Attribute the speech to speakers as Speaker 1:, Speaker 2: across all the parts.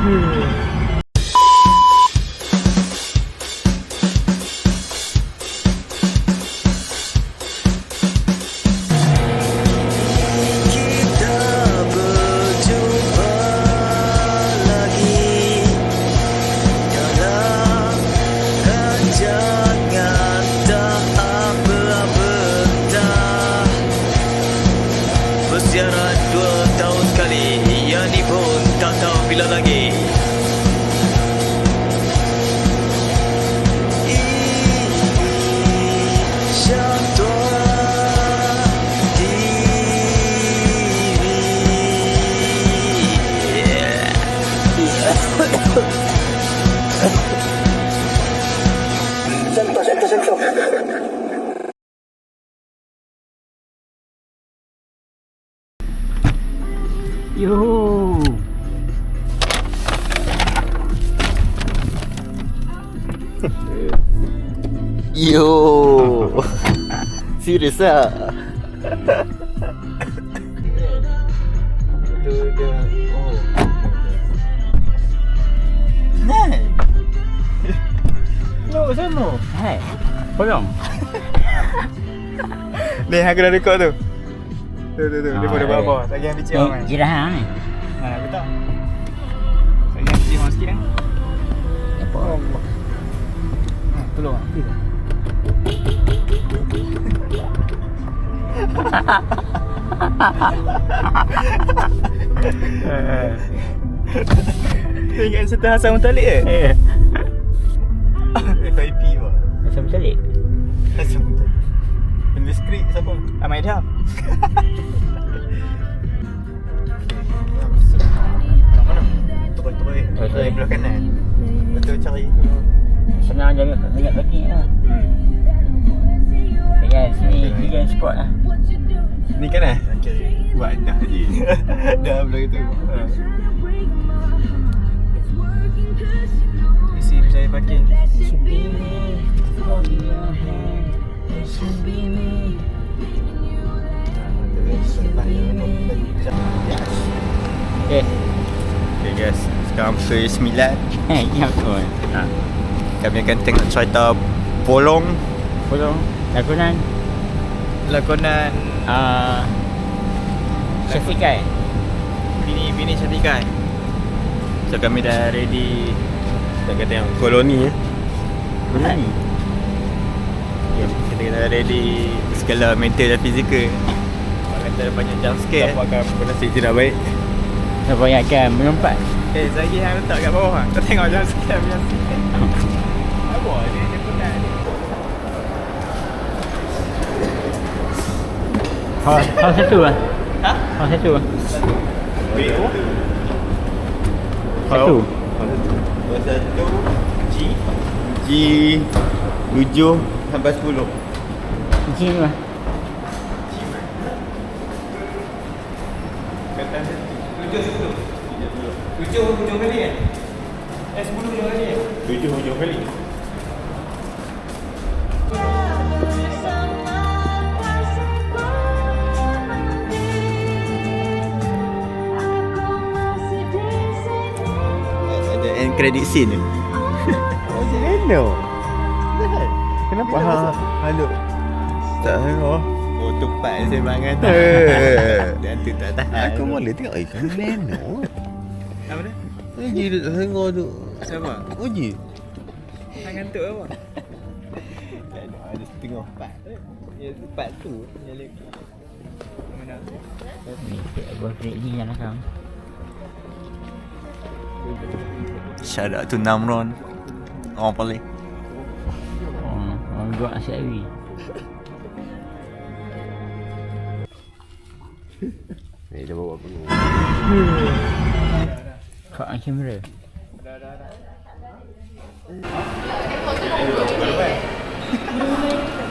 Speaker 1: Berziarah 2 tahun sekali. Yang ni pun tak tahu bila lagi. Sentuh.
Speaker 2: Yo.
Speaker 1: Yo. Serius ah.
Speaker 2: Hai. No, sana. Hai. Tolong.
Speaker 3: Ni aku dah rekod tu. Tu. Dia pun dah bawah. Tak yang kecil orang kan.
Speaker 2: Jirahan ni.
Speaker 3: Ha, betul. Tak yang kecil orang sikit kan.
Speaker 2: Apa?
Speaker 3: Ha, tolong. Saya ingat Serta Hassan Muttalib ke? FIP pun.
Speaker 2: Macam balik.
Speaker 3: Hassan Muttalib. Penulis skrip siapa? Ahmad Idham. Kat mana? Turun. Dari belah kanan. Betul cari.
Speaker 2: Senang je banyak parking lah. Ya, sini hidden spot lah.
Speaker 3: Ni kan buat dah je. Dah belah itu. Isi saya parking. Okay guys, sekarang pukul 9.
Speaker 2: Ya betul.
Speaker 3: Kami akan tengok cerita Polong.
Speaker 2: Lakonan Syafiqai.
Speaker 3: Bini Syafiqai. So kami dah ready. Kita kata yang koloni
Speaker 2: Koloni.
Speaker 3: Ya, kita dah ready segala mental dan fizikal. Orang kata ada banyak jump scare. Dapatkan bernasib tidak baik.
Speaker 2: Kebanyakan melompat.
Speaker 3: Zagi yang letak kat bawah. Kau tengok jump scare macam ni. Apa ni? Dia penat ni.
Speaker 2: Hal satu lah.
Speaker 3: Ha?
Speaker 2: Hal satu lah.
Speaker 3: BO?
Speaker 2: Satu.
Speaker 3: Satu G 7 sampai 10.
Speaker 2: Macam ni lah.
Speaker 3: Kata 7 kali kan? 10 hujung kali kan? 7 hujung kali. Ada end credit scene ni.
Speaker 4: Kenapa halo? Tak tengok.
Speaker 3: Oh, tepat sembangan tu. Dan tu tak tahan.
Speaker 4: Aku boleh tengok ikan Leno.
Speaker 3: Apa dia?
Speaker 4: Uji tu tak tengok tu.
Speaker 3: Siapa?
Speaker 4: Uji.
Speaker 3: Tangan tu apa? Ada setengah part. Ya, part tu yang lagi. Mana?
Speaker 2: Ni buat break ni yang belakang.
Speaker 3: Shout out to Namron. Orang paling.
Speaker 2: Orang buat asyik awi.
Speaker 4: Ni dia bawa penuh.
Speaker 2: Kau on kamera.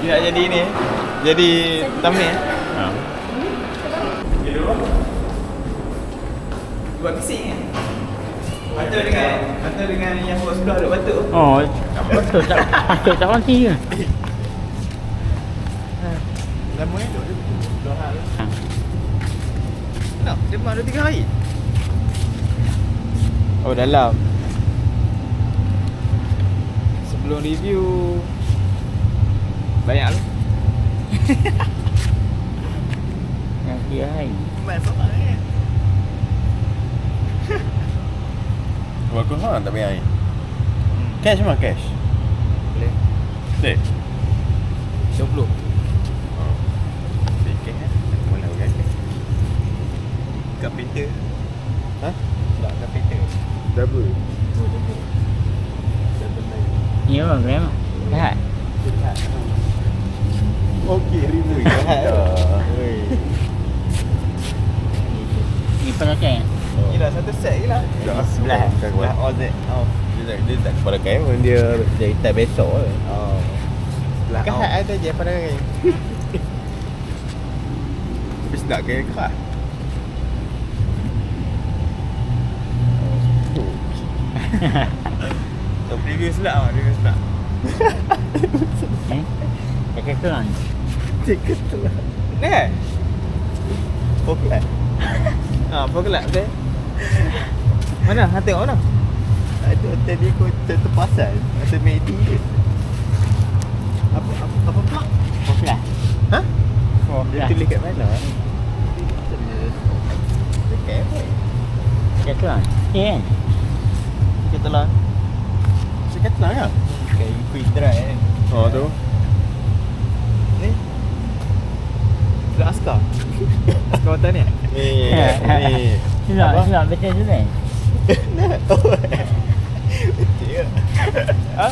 Speaker 3: Dia nak jadi ni. Jadi thumbnail.
Speaker 2: Ha.
Speaker 3: Buat bising kan? Patut dengan yang sebelah duk batuk.
Speaker 2: Oh, betul tak mati ke?
Speaker 3: Lama ni duk 2 hari. Nak, dia memang ada 3 hari. Oh dalam. Sebelum review banyak lah.
Speaker 2: Yang kira hai.
Speaker 4: Bagus lah tak payah air. Cash mah cash.
Speaker 3: Boleh.
Speaker 4: Boleh.
Speaker 3: 20.
Speaker 4: Fikir kan. Mana kan?
Speaker 3: Carpenter.
Speaker 4: Ha?
Speaker 3: Tak carpenter.
Speaker 4: Double.
Speaker 2: Ni apa gram? Jahat.
Speaker 4: Okey, ribu.
Speaker 2: Ni penakkan.
Speaker 3: Gila satu set je lah.
Speaker 4: Dah
Speaker 3: Sebelah. Dah all that off.
Speaker 4: Dia tak kepala kain pun dia hitam besok ke.
Speaker 3: Oh. Sebelah
Speaker 4: Kan
Speaker 3: off.
Speaker 4: ada je pada kain. Tapi sedap kain keras.
Speaker 3: So review sedap lah. Review sedap.
Speaker 2: Cakap kelang.
Speaker 4: Cekut tu lah.
Speaker 3: Nah.
Speaker 4: Poklat.
Speaker 3: Poklat betul. Mana? Ha tengok mana?
Speaker 4: Ada tadi aku terpasal. Ada Medi. Apa pula?
Speaker 2: Poklah.
Speaker 4: Ha?
Speaker 3: Dia tulis kat mana?
Speaker 4: Dekat apa?
Speaker 2: Cakap kelang. Kan?
Speaker 3: Kita lah.
Speaker 4: Cakap tenang kan?
Speaker 3: Kayak quick dry kan.
Speaker 4: Oh tu.
Speaker 3: Ni. Sudah askar. Askar hotel ni.
Speaker 4: Ni.
Speaker 2: Silap betul tu kan?
Speaker 4: Oh. Betul ke?
Speaker 3: Ha?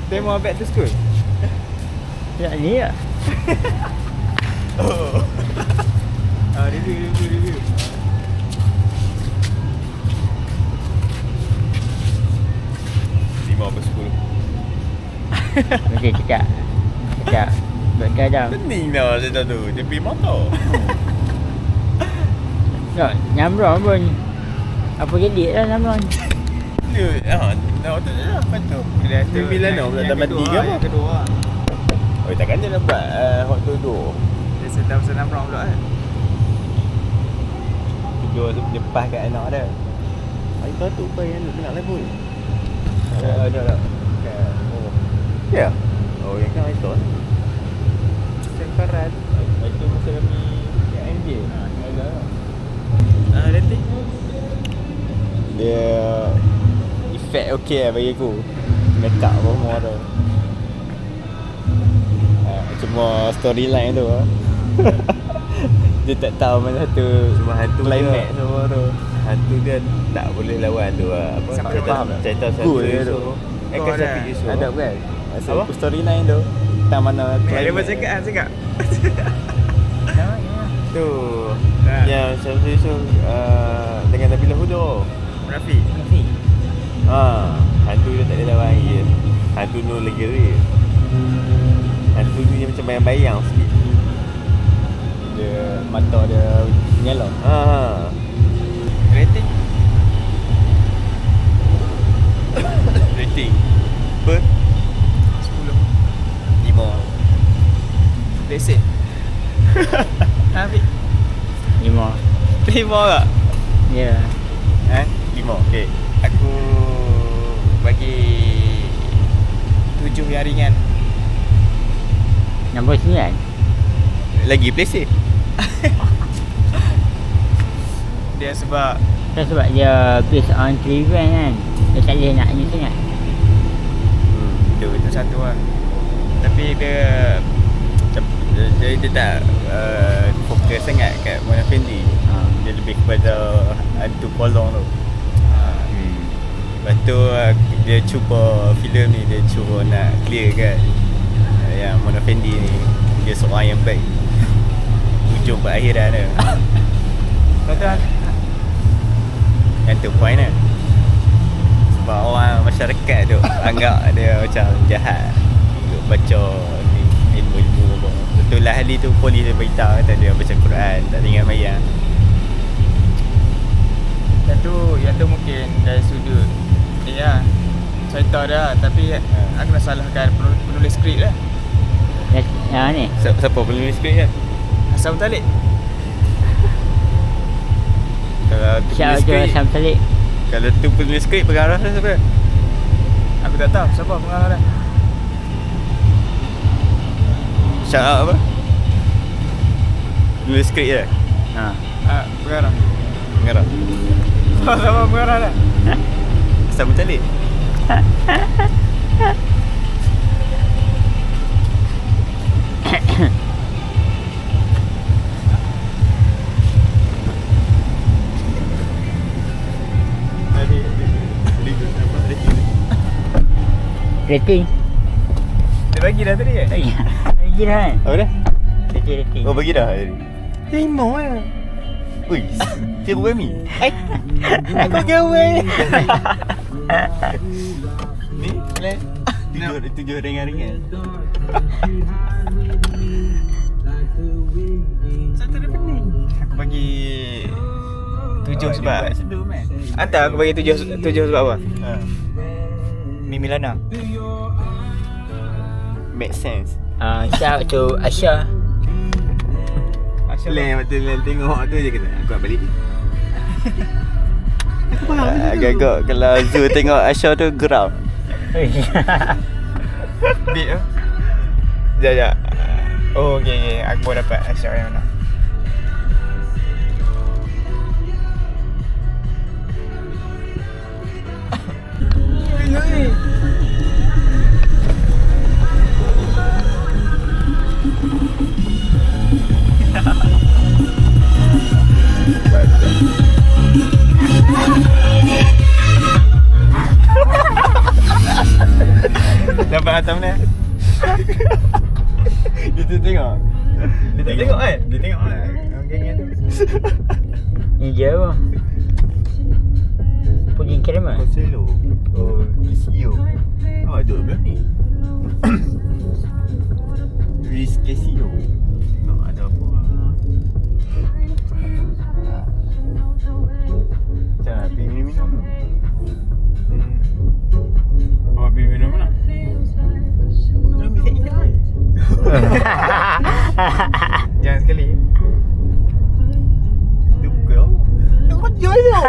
Speaker 3: Tema back to school.
Speaker 2: Silap dia.
Speaker 4: Oh.
Speaker 3: Review.
Speaker 4: 5 apa 10.
Speaker 2: Mesti cakap. Berkadang.
Speaker 4: Pening dah saya tahu tu. Dia pergi motor.
Speaker 2: Tak, nyambrong pun. Apa gedik lah nyambrong.
Speaker 4: Dia dah tu dah apa tu? Bila nak pula dah mati ke apa?
Speaker 3: Yang kedua lah.
Speaker 4: Oh takkan dia nak buat hot tu.
Speaker 3: Dia sedang senam round pula kan. Kedua tu dia pas kat anak dia.
Speaker 4: Ai tahu tu apa yang nak level.
Speaker 3: Ada.
Speaker 4: Oh. Ya. Oh yang kan itu.
Speaker 3: Semparan.
Speaker 4: Itu masa kami kat MJ.
Speaker 3: Ada. Nanti.
Speaker 4: Dia efek okey lah bagi aku. Make up apa semua tu. Cuma storyline tu lah. Dia tak tahu mana satu cuma hantu climax semua tu. Hantu dia tak boleh lawan tu lah. Apa?
Speaker 3: Sampai faham tak?
Speaker 4: Cerita
Speaker 3: Cool
Speaker 4: satu
Speaker 3: dia
Speaker 4: isu.
Speaker 3: tu.
Speaker 4: Akan satu isu.
Speaker 3: Ada kan?
Speaker 4: Apa? Storyline tu. Tak mana
Speaker 3: Dia macam cakap.
Speaker 4: tu.
Speaker 3: Ha.
Speaker 4: Yang satu isu dengan Nabila Hudo.
Speaker 3: Rafi.
Speaker 4: Hantu dia tak boleh lawan dia. Hantu tu lagi real. Hantu ni macam bayang-bayang sikit.
Speaker 3: Dia mata dia nyala. Rating.
Speaker 4: Rating ber
Speaker 3: 10.
Speaker 4: 5.
Speaker 3: Let's say. Habis.
Speaker 2: 5.
Speaker 3: 5 tak?
Speaker 2: Ya.
Speaker 4: 5. Okey.
Speaker 3: Aku bagi 7 yang ringan.
Speaker 2: 69.
Speaker 4: Lagi play safe.
Speaker 3: Dia sebab
Speaker 2: Sebab dia based on event kan. Dia tak boleh nak ni sangat.
Speaker 3: itu satu lah. Tapi dia tak fokus sangat kat Mona Fendi. Dia lebih kepada hantu kolong tu. Lepas tu dia cuba filem ni, dia cuba nak clear kan yang Mona Fendi ni dia seorang yang baik. Hujung perakhiran dia. Betul. Yang tu point dia. Sebab orang masyarakat tu anggap dia macam jahat duk baca ni ilmu-ilmu apa. Betul lah ahli tu polis dia beritahu kata dia baca Quran, tak tinggal mayat. Yang tu mungkin dari sudut ni lah cerita dia, tapi aku nak salahkan penulis skrip lah.
Speaker 2: Yang ni.
Speaker 4: Siapa penulis skrip kan?
Speaker 3: Hassan Talib.
Speaker 4: Kalau
Speaker 2: Siapa
Speaker 4: penulis
Speaker 2: tu
Speaker 4: skrip
Speaker 2: Sam Salik.
Speaker 3: Kalau tu penulis skrip pengarah dia siapa?
Speaker 5: Aku tak tahu siapa pengarah dia.
Speaker 3: Shout out apa? Penulis skrip dia.
Speaker 2: Ha.
Speaker 5: Pengarah.
Speaker 3: Pengarah.
Speaker 5: Siapa pengarah dia?
Speaker 3: Sabu Talib.
Speaker 2: Rating.
Speaker 5: Dia bagi dah tadi kan?
Speaker 2: Lagi dah kan?
Speaker 3: Apa dah?
Speaker 2: Rating.
Speaker 3: Oh bagi dah tadi. 5 lah. Ui, tiru kami. Aku gawe. Ni plan tujuh ringan-ringan.
Speaker 5: Satu dia pening. Aku bagi 7 sebab Hantar aku bagi 7 sebab apa?
Speaker 3: Ha.
Speaker 5: Mimi Lana.
Speaker 3: Make sense.
Speaker 2: Shout out to Asha.
Speaker 3: Lain waktu Lain tengok tu je kena aku nak balik. Aku faham agak-agak kalau Zul tengok Asha tu geram.
Speaker 5: Beat tu. Sekejap. Oh okay. Aku baru dapat Asyik yang mana. Dapat atam ni.
Speaker 3: Dia tu tengok.
Speaker 5: Dia tengok kan? Dia tengok kan? Geng-geng tu.
Speaker 2: Ni je apa? Pudding caramel.
Speaker 3: Konselo. Oh, Casio. Oh, ada belah ni. Riz Casio. Tengok ada apa. Macam pergi minum-minum tu.
Speaker 5: Oh, pergi minum mana? Jangan sekali.
Speaker 3: Tu buka. Kau jual tu.